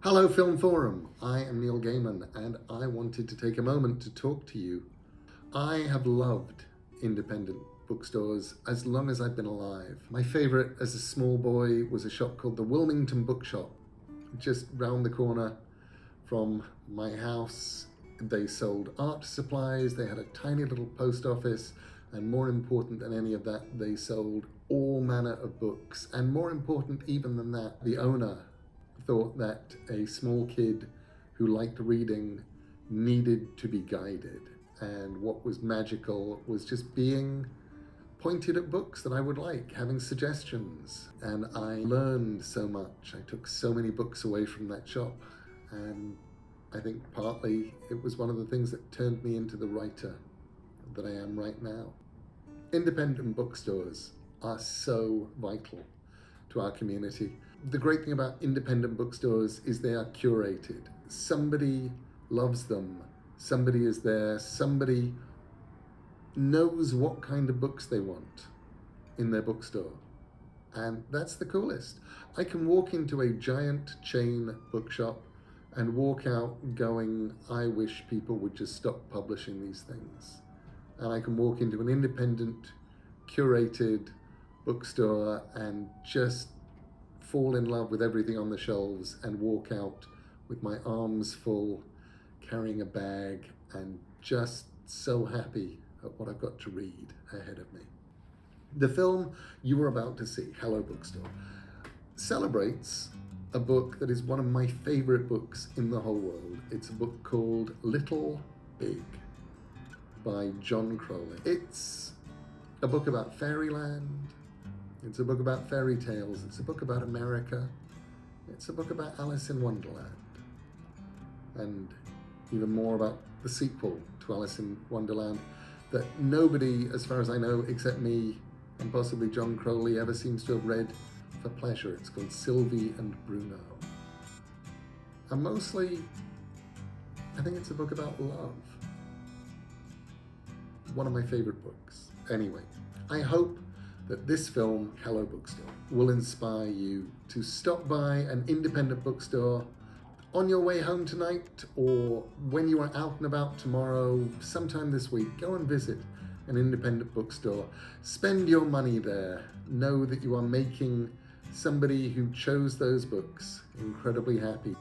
Hello Film Forum, I am Neil Gaiman and I wanted to take a moment to talk to you. I have loved independent bookstores as long as I've been alive. My favourite as a small boy was a shop called the Wilmington Bookshop, just round the corner from my house. They sold art supplies, they had a tiny little post office, and more important than any of that, they sold all manner of books. And more important even than that, the owner thought that a small kid who liked reading needed to be guided. And what was magical was just being pointed at books that I would like, having suggestions. And I learned so much. I took so many books away from that shop. And I think partly it was one of the things that turned me into the writer that I am right now. Independent bookstores are so vital to our community. The great thing about independent bookstores is they are curated. Somebody loves them, somebody is there, somebody knows what kind of books they want in their bookstore. And that's the coolest. I can walk into a giant chain bookshop and walk out going, I wish people would just stop publishing these things. And I can walk into an independent, curated bookstore and just fall in love with everything on the shelves and walk out with my arms full, carrying a bag and just so happy at what I've got to read ahead of me. The film you are about to see, Hello Bookstore, celebrates a book that is one of my favorite books in the whole world. It's a book called Little Big by John Crowley. It's a book about fairyland. It's a book about fairy tales. It's a book about America. It's a book about Alice in Wonderland. And even more about the sequel to Alice in Wonderland that nobody, as far as I know, except me and possibly John Crowley, ever seems to have read for pleasure. It's called Sylvie and Bruno. And mostly, I think it's a book about love. One of my favorite books. Anyway, I hope that this film, Hello Bookstore, will inspire you to stop by an independent bookstore on your way home tonight, or when you are out and about tomorrow, sometime this week. Go and visit an independent bookstore. Spend your money there. Know that you are making somebody who chose those books incredibly happy.